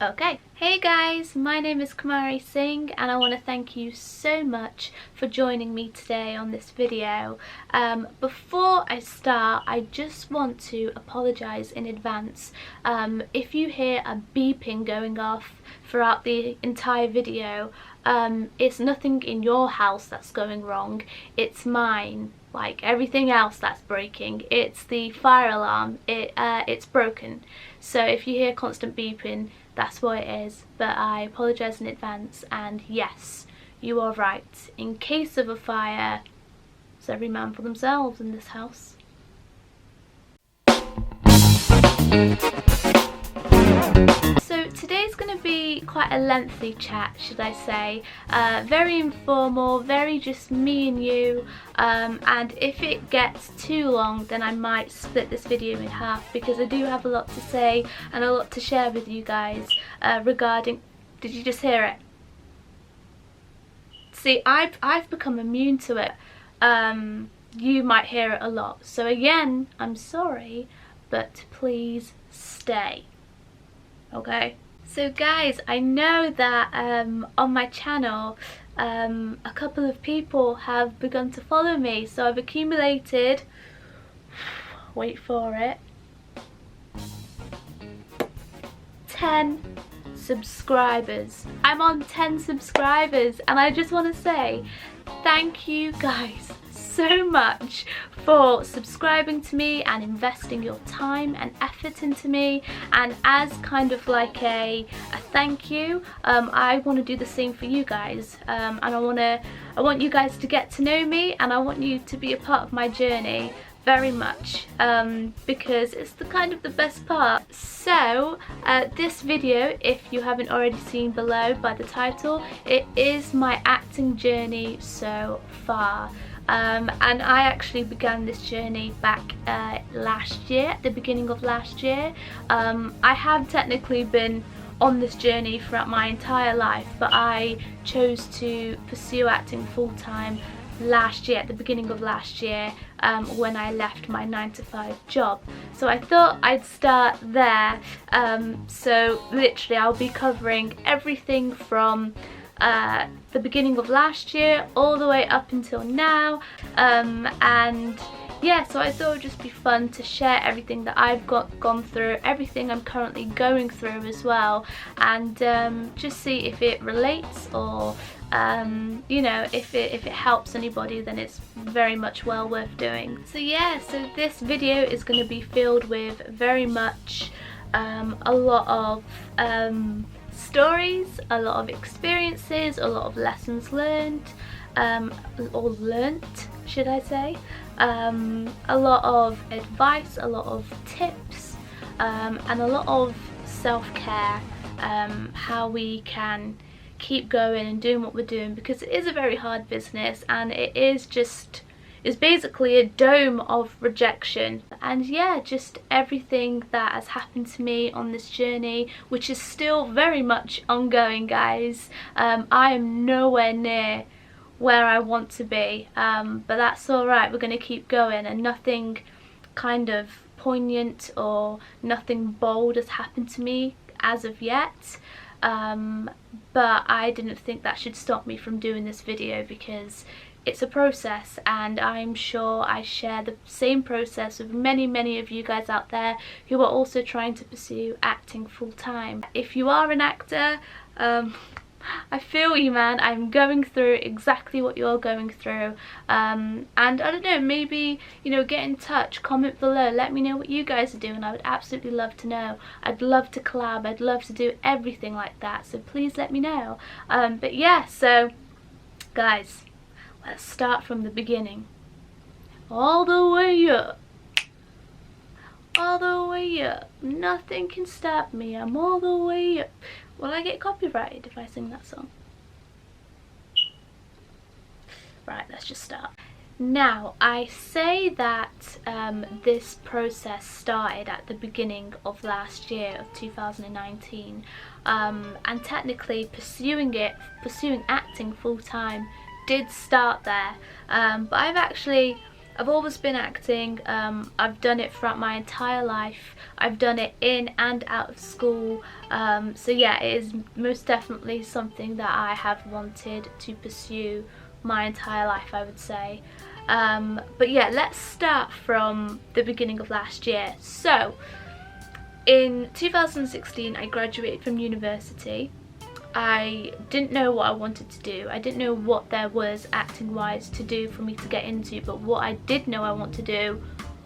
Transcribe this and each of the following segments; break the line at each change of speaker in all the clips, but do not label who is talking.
Okay. Hey guys, my name is Kumari Singh and I want to thank you so much for joining me today on this video. Before I start, I just want to apologise in advance if you hear a beeping going off throughout the entire video. It's nothing in your house that's going wrong, it's mine. Like everything else that's breaking, it's the fire alarm. It's broken, so if you hear constant beeping, that's what it is. But I apologise in advance, and yes, you are right. In case of a fire, it's every man for themselves in this house. So today's going to be quite a lengthy chat, should I say. Very informal, very just me and you, and if it gets too long then I might split this video in half, because I do have a lot to say and a lot to share with you guys regarding... Did you just hear it? See, I've become immune to it. You might hear it a lot, so again, I'm sorry, but please stay. Okay, so guys, I know that on my channel a couple of people have begun to follow me, so I've accumulated, wait for it, 10 subscribers. I'm on 10 subscribers, and I just want to say thank you guys so much for subscribing to me and investing your time and effort into me. And as kind of like a thank you, I want to do the same for you guys, and I want you guys to get to know me, and I want you to be a part of my journey very much, because it's the kind of the best part. So this video, if you haven't already seen below by the title, it is my acting journey so far. And I actually began this journey back last year, at the beginning of last year. I have technically been on this journey throughout my entire life, but I chose to pursue acting full-time last year, at the beginning of last year, when I left my 9-to-5 job. So I thought I'd start there. So literally I'll be covering everything from the beginning of last year all the way up until now, and yeah, so I thought it would just be fun to share everything that I've gone through, everything I'm currently going through as well, and just see if it relates, or you know, if it helps anybody, then it's very much well worth doing. So yeah, so this video is going to be filled with very much a lot of stories, a lot of experiences, a lot of lessons learned, or learnt, should I say, a lot of advice, a lot of tips, and a lot of self-care, how we can keep going and doing what we're doing, because it is a very hard business, and it's basically a dome of rejection. And yeah, just everything that has happened to me on this journey, which is still very much ongoing, guys. I am nowhere near where I want to be, but that's alright, we're going to keep going, and nothing kind of poignant or nothing bold has happened to me as of yet. But I didn't think that should stop me from doing this video, because it's a process, and I'm sure I share the same process with many of you guys out there who are also trying to pursue acting full time. If you are an actor, I feel you, man. I'm going through exactly what you're going through, and I don't know, maybe, you know, get in touch, comment below, let me know what you guys are doing. I would absolutely love to know. I'd love to collab, I'd love to do everything like that, so please let me know. But yeah, so guys, let's start from the beginning. All the way up. All the way up. Nothing can stop me. I'm all the way up. Will I get copyrighted if I sing that song? Right, let's just start. Now, I say that this process started at the beginning of last year, of 2019, and technically pursuing acting full time did start there, but I've actually I've always been acting. I've done it throughout my entire life. I've done it in and out of school. So yeah, it is most definitely something that I have wanted to pursue my entire life, I would say. But yeah, let's start from the beginning of last year. So in 2016 I graduated from university. I didn't know what I wanted to do. I didn't know what there was acting wise to do for me to get into, but what I did know I want to do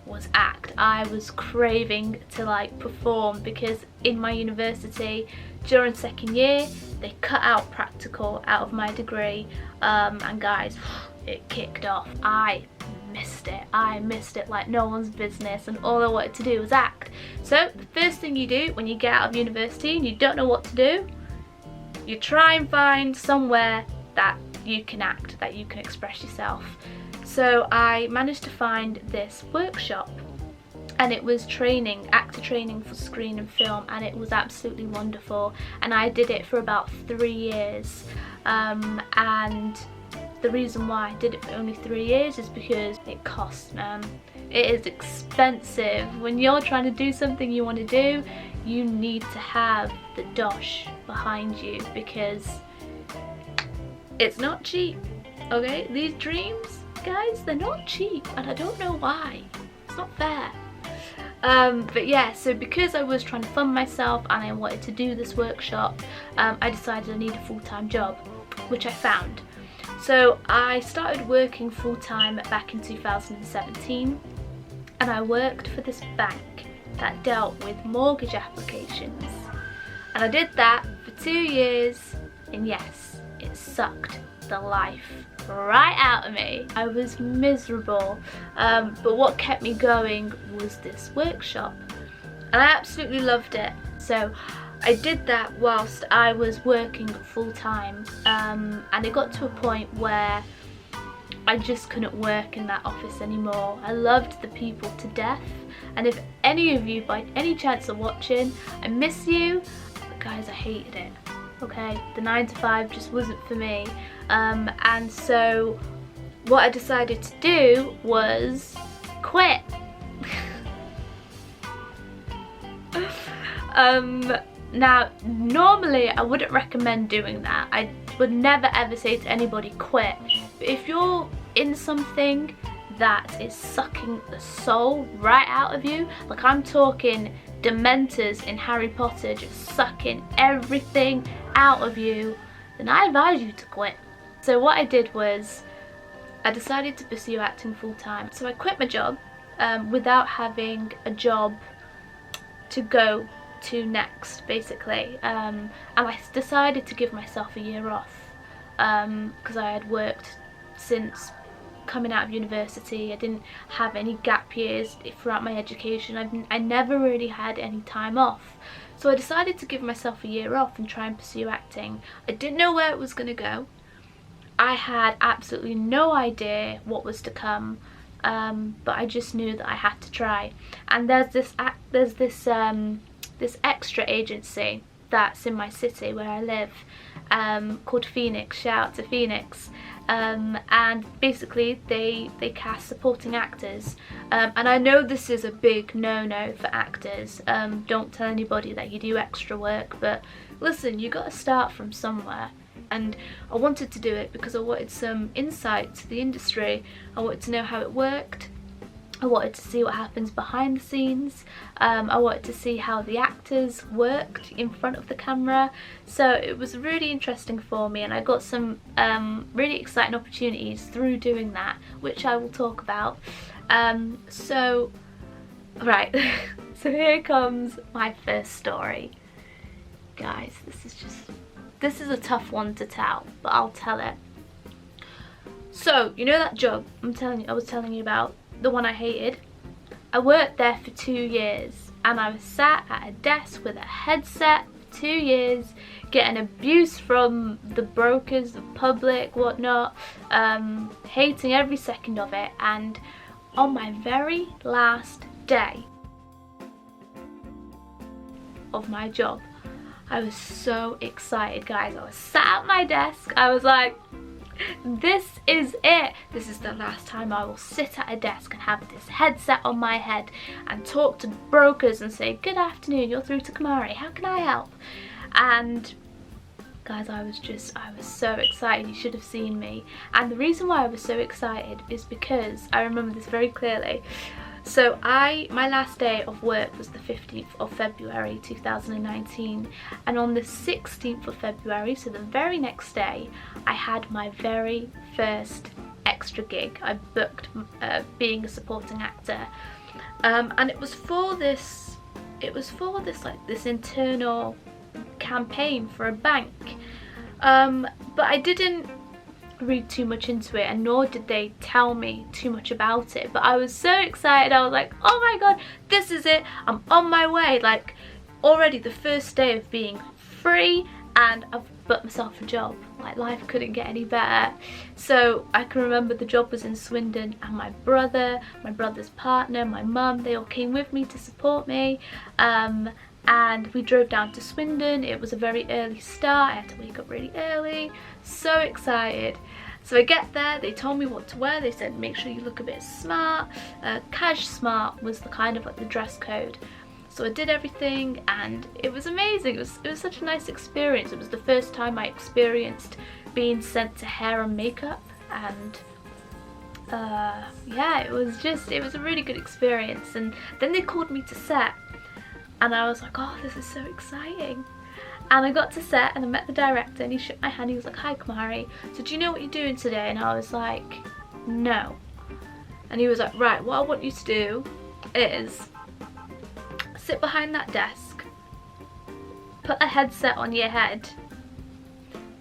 was act. I was craving to like perform, because in my university during second year they cut out practical out of my degree, and guys, it kicked off. I missed it like no one's business, and all I wanted to do was act. So the first thing you do when you get out of university and you don't know what to do, you try and find somewhere that you can act, that you can express yourself. So I managed to find this workshop, and it was training, actor training for screen and film, and it was absolutely wonderful. And I did it for about 3 years, and the reason why I did it for only 3 years is because it costs, man. It is expensive. When you're trying to do something you want to do, you need to have the dosh behind you, because it's not cheap, okay? These dreams, guys, they're not cheap, and I don't know why. It's not fair. But yeah, so because I was trying to fund myself and I wanted to do this workshop, I decided I need a full-time job, which I found. So I started working full-time back in 2017, and I worked for this bank that dealt with mortgage applications. And I did that for 2 years, and yes, it sucked the life right out of me. I was miserable, but what kept me going was this workshop, and I absolutely loved it. So I did that whilst I was working full-time, and it got to a point where I just couldn't work in that office anymore. I loved the people to death, and if any of you by any chance are watching, I miss you, but guys, I hated it, okay? The 9 to 5 just wasn't for me, and so what I decided to do was quit. Now, normally I wouldn't recommend doing that. I would never ever say to anybody quit. But if you're in something that is sucking the soul right out of you, like I'm talking Dementors in Harry Potter just sucking everything out of you, then I advise you to quit. So what I did was I decided to pursue acting full time. So I quit my job without having a job to go to next, basically, and I decided to give myself a year off, because I had worked since coming out of university. I didn't have any gap years throughout my education. I never really had any time off, so I decided to give myself a year off and try and pursue acting. I didn't know where it was going to go. I had absolutely no idea what was to come, but I just knew that I had to try. And there's this extra agency that's in my city where I live, called Phoenix. Shout out to Phoenix. And basically they cast supporting actors, and I know this is a big no-no for actors. Don't tell anybody that you do extra work, but listen, you got to start from somewhere. And I wanted to do it because I wanted some insight to the industry. I wanted to know how it worked. I wanted to see what happens behind the scenes. I wanted to see how the actors worked in front of the camera. So it was really interesting for me, and I got some really exciting opportunities through doing that, which I will talk about. So, right, so here comes my first story. Guys, this is a tough one to tell, but I'll tell it. So, you know that job I was telling you about? The one I hated? I worked there for 2 years, and I was sat at a desk with a headset for 2 years, getting abuse from the brokers, the public, whatnot, hating every second of it. And on my very last day of my job, I was so excited, guys. I was sat at my desk, I was like, this is it. This is the last time I will sit at a desk and have this headset on my head and talk to brokers and say, good afternoon, you're through to Kumari, how can I help? And guys, I was so excited. You should have seen me. And the reason why I was so excited is because I remember this very clearly. So my last day of work was the 15th of February 2019, and on the 16th of February, so the very next day, I had my very first extra gig. I booked being a supporting actor, and it was for this like this internal campaign for a bank, but I didn't read too much into it, and nor did they tell me too much about it, but I was so excited. I was like, oh my god, this is it, I'm on my way. Like, already the first day of being free, and I've booked myself a job. Like, life couldn't get any better. So I can remember the job was in Swindon, and my brother's partner, my mum, they all came with me to support me, and we drove down to Swindon. It was a very early start. I had to wake up really early. So excited. So I get there, they told me what to wear. They said, make sure you look a bit smart. Cash smart was the kind of like the dress code. So I did everything, and it was amazing. It was such a nice experience. It was the first time I experienced being sent to hair and makeup, and yeah, it was a really good experience. And then they called me to set, and I was like, oh, this is so exciting. And I got to set, and I met the director, and he shook my hand. He was like, hi Kumari, so do you know what you're doing today? And I was like, no. And he was like, right, what I want you to do is sit behind that desk, put a headset on your head,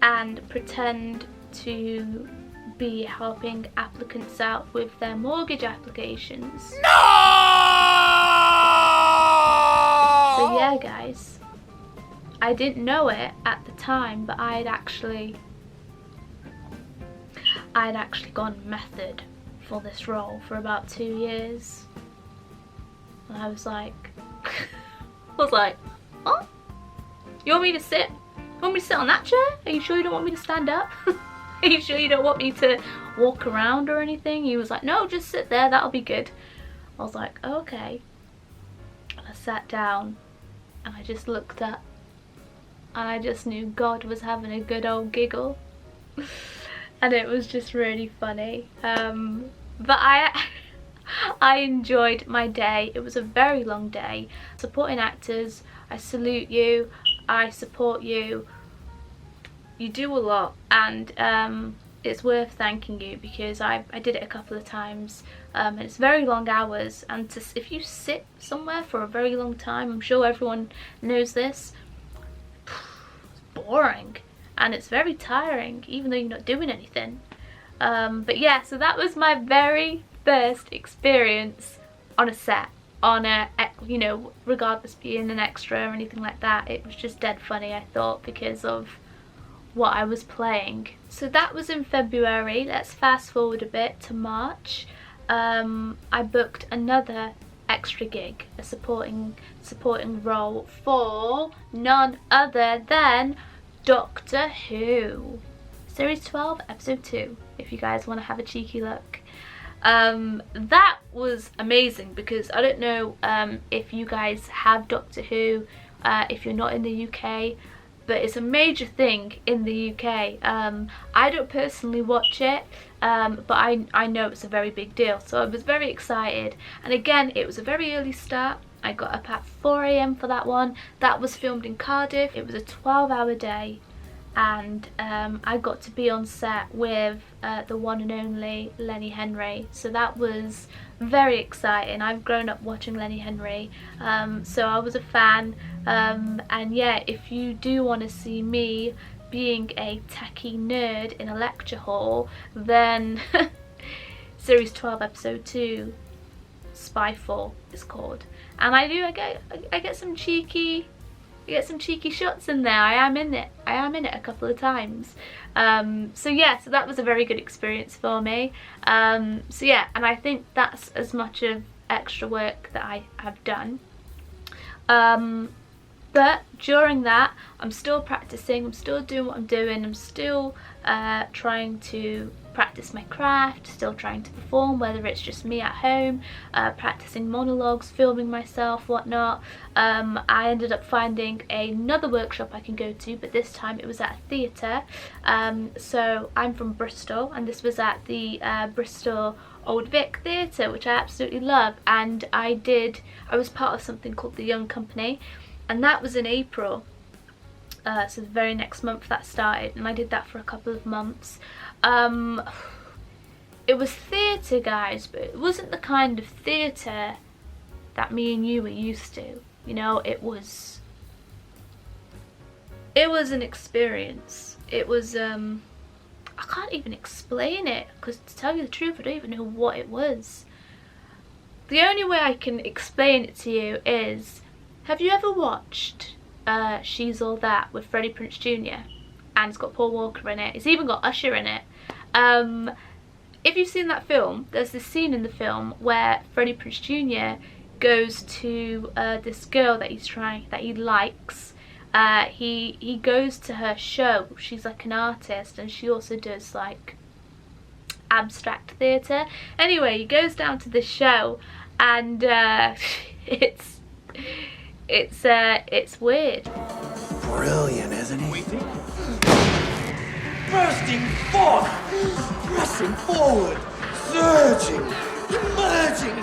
and pretend to be helping applicants out with their mortgage applications. No! So yeah, guys, I didn't know it at the time, but I'd actually gone method for this role for about 2 years. And I was like, oh, you want me to sit? You want me to sit on that chair? Are you sure you don't want me to stand up? Are you sure you don't want me to walk around or anything? He was like, no, just sit there, that'll be good. I was like, okay. And I sat down, and I just looked up, and I just knew God was having a good old giggle. And it was just really funny. But I enjoyed my day. It was a very long day. Supporting actors, I salute you, I support you. You do a lot, and it's worth thanking you, because I did it a couple of times, and it's very long hours, and if you sit somewhere for a very long time, I'm sure everyone knows this, it's boring, and it's very tiring, even though you're not doing anything. But yeah, so that was my very first experience on a set, on a, you know, regardless being an extra or anything like that. It was just dead funny, I thought, because of what I was playing. So that was in February. Let's fast forward a bit to March. I booked another extra gig, a supporting role for none other than Doctor Who. Series 12, episode 2, if you guys want to have a cheeky look. That was amazing, because I don't know if you guys have Doctor Who, if you're not in the UK, but it's a major thing in the UK. I don't personally watch it, but I know it's a very big deal, so I was very excited. And again, it was a very early start. I got up at 4 AM for that one. That was filmed in Cardiff. It was a 12-hour day, and I got to be on set with the one and only Lenny Henry, so that was very exciting. I've grown up watching Lenny Henry, so I was a fan, and yeah, if you do want to see me being a techie nerd in a lecture hall, then Series 12 episode 2, Spyfall is called, and I get some cheeky shots in there. I am in it a couple of times. So yeah, so that was a very good experience for me. So yeah, and I think that's as much of extra work that I have done. But during that, I'm still practicing, I'm still doing what I'm doing, I'm still trying to practice my craft, still trying to perform, whether it's just me at home, practicing monologues, filming myself, whatnot. I ended up finding another workshop I can go to, but this time it was at a theatre. So I'm from Bristol, and this was at the Bristol Old Vic Theatre, which I absolutely love. And I was part of something called the Young Company, and that was in April. So the very next month that started, and I did that for a couple of months. It was theatre, guys, but it wasn't the kind of theatre that me and you were used to. You know, it was an experience. It was I can't even explain it, because to tell you the truth, I don't even know what it was. The only way I can explain it to you is, have you ever watched She's All That with Freddie Prinze Jr.? And it's got Paul Walker in it. It's even got Usher in it. If you've seen that film, there's this scene in the film where Freddie Prinze Jr. goes to this girl that he likes. He goes to her show. She's like an artist, and she also does like abstract theatre. Anyway, he goes down to this show, and it's weird.
Brilliant, isn't he? Bursting forth, pressing forward, surging, emerging.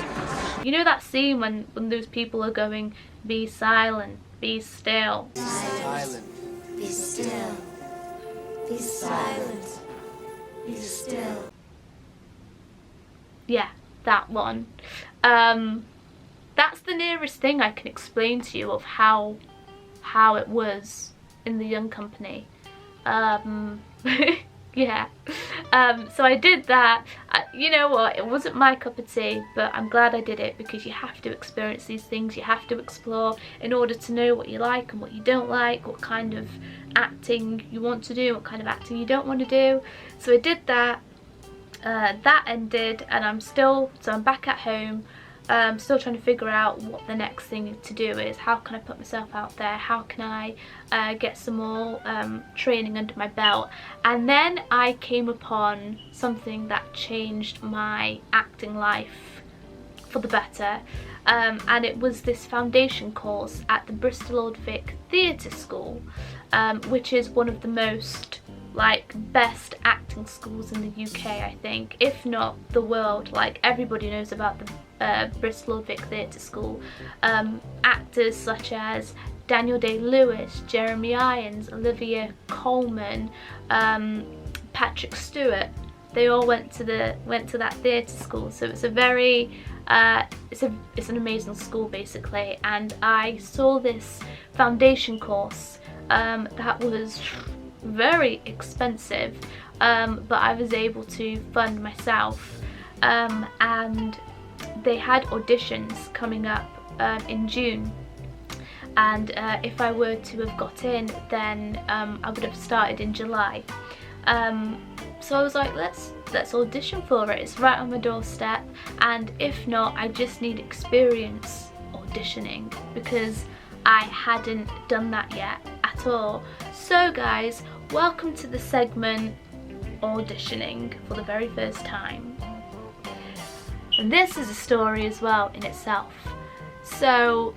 You know that scene when those people are going, be silent, be still.
Be silent, be still. Be silent, be still.
Yeah, that one. That's the nearest thing I can explain to you of how it was in the Young Company. Yeah. So I did that. You know what, it wasn't my cup of tea, but I'm glad I did it, because you have to experience these things, you have to explore in order to know what you like and what you don't like, what kind of acting you want to do, what kind of acting you don't want to do. So I did that. That ended, and I'm back at home. Still trying to figure out what the next thing to do is. How can I put myself out there? How can I get some more training under my belt? And then I came upon something that changed my acting life for the better, and it was this foundation course at the Bristol Old Vic Theatre School, which is one of the most best acting schools in the UK, I think, if not the world. Like, everybody knows about the Bristol Old Vic Theatre School. Actors such as Daniel Day-Lewis, Jeremy Irons, Olivia Colman, Patrick Stewart, they all went to that theatre school. So it's a very it's an amazing school, basically. And I saw this foundation course that was very expensive, but I was able to fund myself, and they had auditions coming up in June, and if I were to have got in, then I would have started in July. So I was like, let's audition for it, it's right on my doorstep, and if not, I just need experience auditioning, because I hadn't done that yet at all. So guys, welcome to the segment auditioning for the very first time. And this is a story as well in itself. So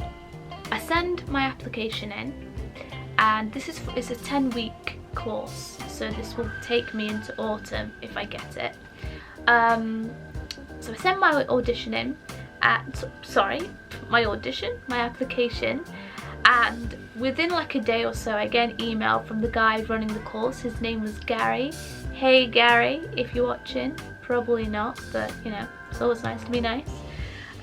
I send my application in, and this is a 10-week course, so this will take me into autumn if I get it. So I send my audition in, my application, and within like a day or so I get an email from the guy running the course. His name was Gary. Hey Gary, if you're watching, probably not, but you know, it's always nice to be nice.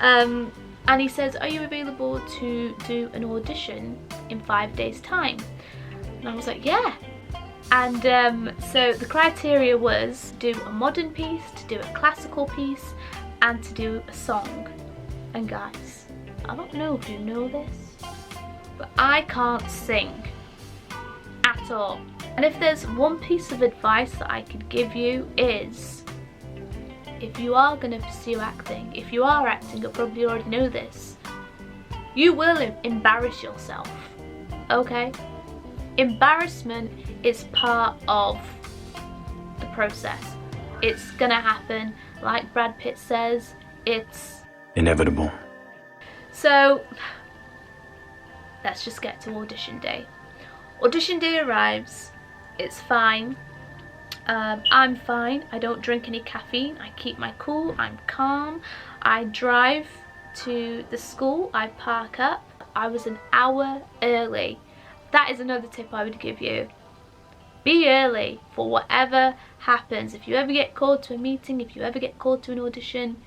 And he says, are you available to do an audition in 5 days time? And I was like, yeah. And so the criteria was to do a modern piece, to do a classical piece, and to do a song. And guys, I don't know if you know this, but I can't sing at all. And if there's one piece of advice that I could give you is, if you are going to pursue acting, if you are acting, you'll probably already know this, you will embarrass yourself. okay? Embarrassment is part of the process. It's gonna happen. Like Brad Pitt says, it's
inevitable.
So let's just get to audition day. Audition day arrives. It's fine. I'm fine. I don't drink any caffeine. I keep my cool. I'm calm. I drive to the school. I park up. I was an hour early. That is another tip I would give you. Be early for whatever happens. If you ever get called to a meeting, if you ever get called to an audition,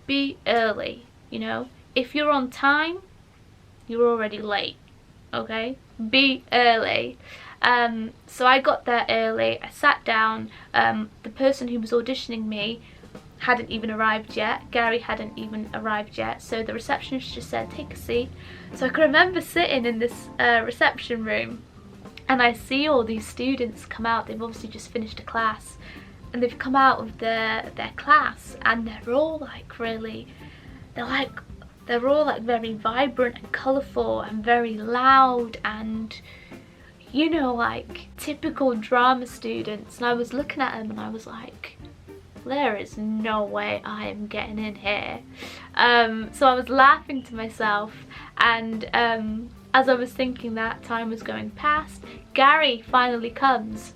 be early, you know. If you're on time, you're already late, okay? Be early. So I got there early. I sat down. The person who was auditioning me hadn't even arrived yet. Gary hadn't even arrived yet. So the receptionist just said, take a seat. So I can remember sitting in this reception room, and I see all these students come out. They've obviously just finished a class, and they've come out of their class, and they're all like really, they're all like very vibrant and colourful and very loud, and you know, like typical drama students. And I was looking at them and I was like, there is no way I am getting in here. So I was laughing to myself, and as I was thinking that time was going past, Gary finally comes.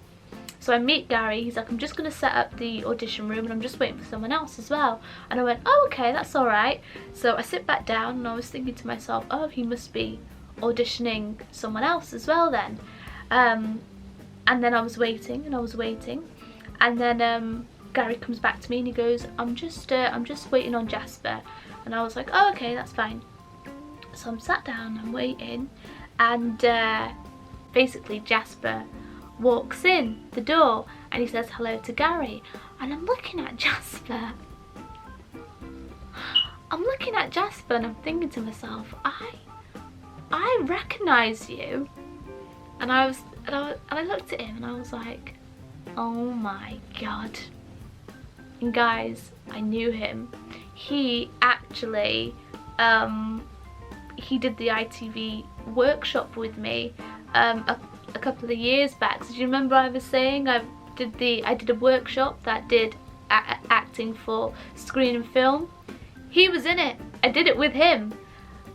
So I meet Gary. He's like, I'm just going to set up the audition room and I'm just waiting for someone else as well. And I went, oh, okay, that's all right. So I sit back down and I was thinking to myself, oh, he must be auditioning someone else as well then. And then I was waiting and I was waiting, and then Gary comes back to me and he goes, I'm just waiting on Jasper. And I was like, oh, okay, that's fine. So I'm sat down, I'm waiting, and basically Jasper walks in the door and he says hello to Gary, and I'm looking at Jasper. And I'm thinking to myself, I recognise you. And I looked at him and I was like, oh my god. And guys, I knew him. He actually he did the ITV workshop with me a couple of years back. So do you remember I was saying I did a workshop that did acting for screen and film? He was in it. I did it with him.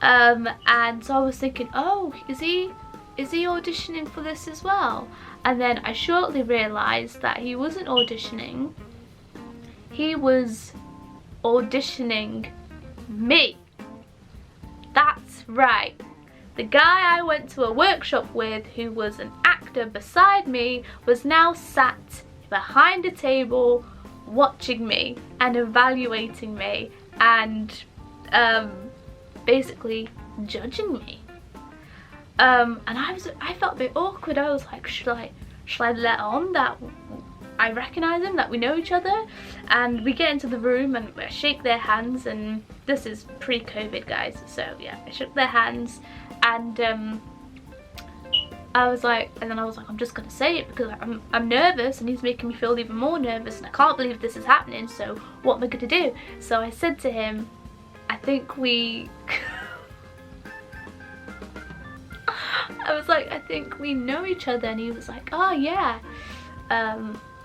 And so I was thinking, oh, is he auditioning for this as well? And then I shortly realised that he wasn't auditioning. He was auditioning me. That's right. The guy I went to a workshop with, who was an actor beside me, was now sat behind a table watching me and evaluating me and basically judging me. And I felt a bit awkward. I was like, should I let on that I recognise him, that we know each other? And we get into the room and I shake their hands, and this is pre-COVID, guys, so yeah, I shook their hands, and I was like, I'm just gonna say it because I'm nervous and he's making me feel even more nervous and I can't believe this is happening, so what am I gonna do? So I said to him, I think we I was like, I think we know each other. And he was like, oh yeah,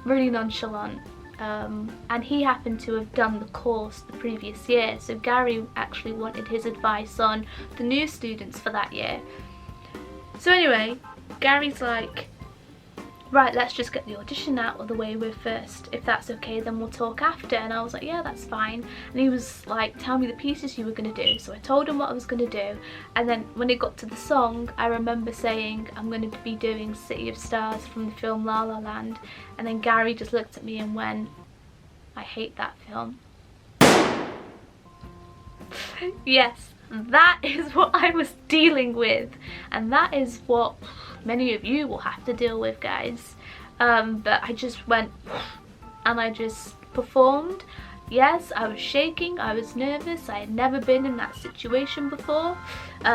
really nonchalant. And he happened to have done the course the previous year, so Gary actually wanted his advice on the new students for that year. So anyway, Gary's like, right, let's just get the audition out of the way with first. If that's okay, then we'll talk after. And I was like, yeah, that's fine. And he was like, tell me the pieces you were going to do. So I told him what I was going to do. And then when it got to the song, I remember saying, I'm going to be doing City of Stars from the film La La Land. And then Gary just looked at me and went, I hate that film. Yes, that is what I was dealing with. And that is what many of you will have to deal with, guys. But I just went and I just performed. Yes, I was shaking, I was nervous, I had never been in that situation before, but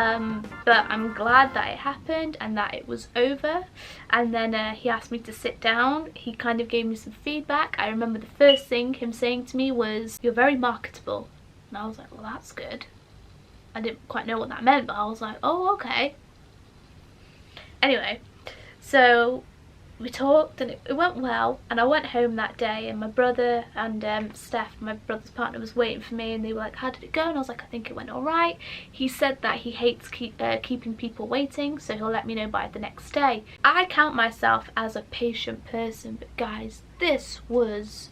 I'm glad that it happened and that it was over. And then he asked me to sit down. He kind of gave me some feedback. I remember the first thing him saying to me was, you're very marketable. And I was like, well, that's good. I didn't quite know what that meant, but I was like, oh, okay. Anyway, so we talked and it went well, and I went home that day, and my brother and Steph, my brother's partner, was waiting for me, and they were like, how did it go? And I was like, I think it went alright. He said that he hates keeping people waiting, so he'll let me know by the next day. I count myself as a patient person, but guys, this was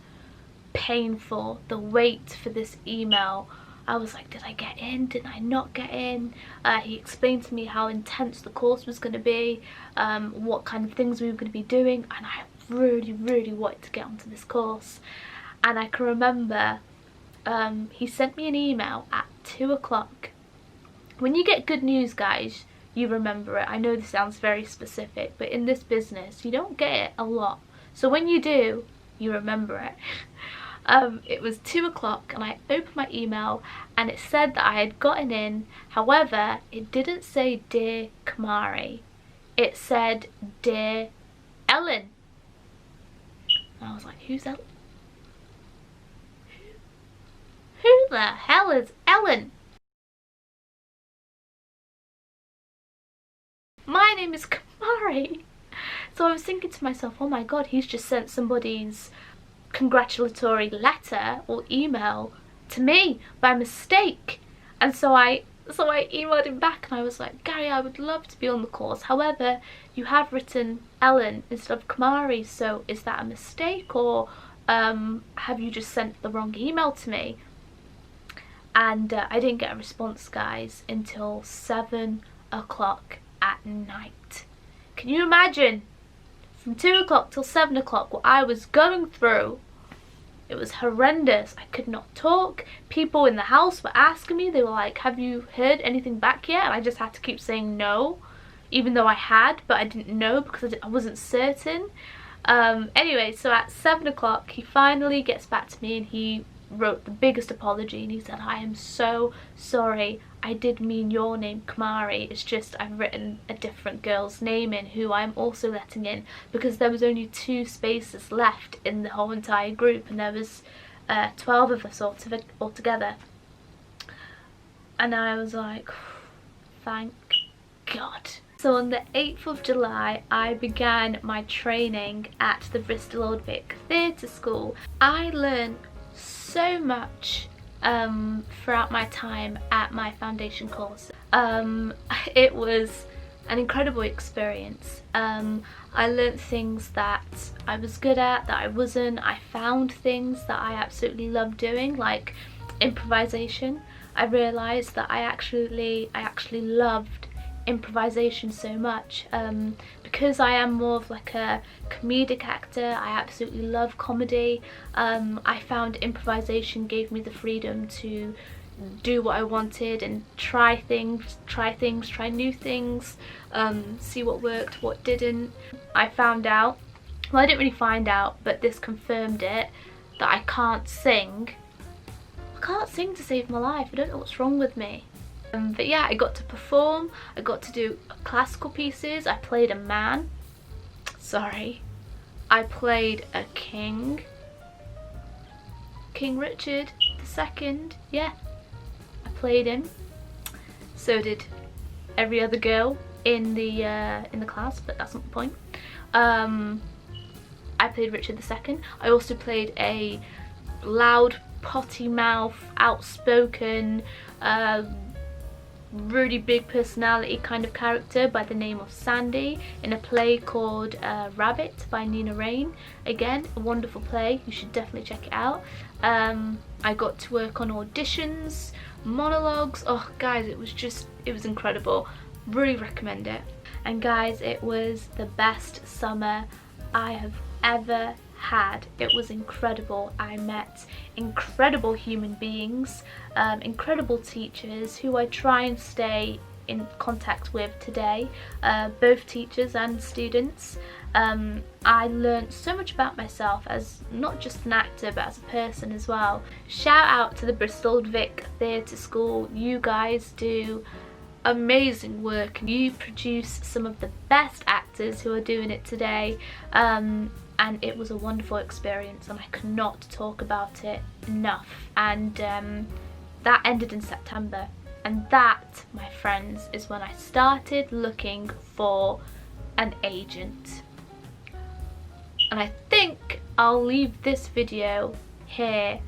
painful. The wait for this email, I was like, did I get in? Did I not get in? He explained to me how intense the course was going to be, what kind of things we were going to be doing, and I really wanted to get onto this course. And I can remember he sent me an email at 2 o'clock. When you get good news, guys, you remember it. I know this sounds very specific, but in this business you don't get it a lot, so when you do, you remember it. It was 2 o'clock and I opened my email and it said that I had gotten in. However, it didn't say Dear Kumari, it said Dear Ellen. And I was like, who's Ellen? Who the hell is Ellen? My name is Kumari. So I was thinking to myself, oh my god, he's just sent somebody's congratulatory letter or email to me by mistake. And so I emailed him back and I was like, Gary, I would love to be on the course, however you have written Ellen instead of Kumari, so is that a mistake, or have you just sent the wrong email to me? And I didn't get a response, guys, until 7 o'clock at night. Can you imagine? From 2 o'clock till 7 o'clock, what I was going through. It was horrendous. I could not talk. People in the house were asking me, they were like, have you heard anything back yet? And I just had to keep saying no, even though I had, but I didn't know because I wasn't certain. Anyway, so at 7 o'clock, he finally gets back to me and he wrote the biggest apology, and he said, I am so sorry, I did mean your name, Kumari, it's just I've written a different girl's name in who I'm also letting in, because there was only 2 spaces left in the whole entire group and there was 12 of us altogether. And I was like, thank God. So on the 8th of July, I began my training at the Bristol Old Vic Theatre School. I learned so much throughout my time at my foundation course. It was an incredible experience. I learnt things that I was good at, that I wasn't. I found things that I absolutely loved doing, like improvisation. I realised that I actually loved improvisation so much, because I am more of like a comedic actor. I absolutely love comedy. I found improvisation gave me the freedom to do what I wanted and try things, try new things, see what worked, what didn't. I found out, well, I didn't really find out, but this confirmed it, that I can't sing. I can't sing to save my life. I don't know what's wrong with me. But yeah, I got to perform, I got to do classical pieces. I played a man, sorry, I played a king, King Richard II, yeah, I played him. So did every other girl in the class, but that's not the point. I played Richard II. I also played a loud, potty mouth, outspoken, really big personality kind of character by the name of Sandy in a play called Rabbit by Nina Rain. Again, a wonderful play, you should definitely check it out. I got to work on auditions, monologues. Oh guys, it was incredible. Really recommend it. And guys, it was the best summer I have ever had. It was incredible. I met incredible human beings, incredible teachers who I try and stay in contact with today, both teachers and students. I learned so much about myself as not just an actor but as a person as well. Shout out to the Bristol Old Vic Theatre School. You guys do amazing work. You produce some of the best actors who are doing it today. And it was a wonderful experience and I cannot talk about it enough. And that ended in September, and that, my friends, is when I started looking for an agent. And I think I'll leave this video here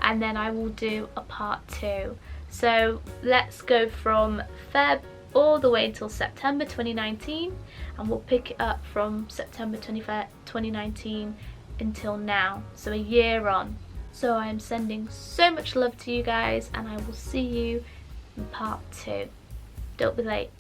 and then I will do a part 2. So let's go from Feb all the way until September 2019, and we'll pick it up from September 2019 until now, so a year on. So I am sending so much love to you guys, and I will see you in part 2. Don't be late.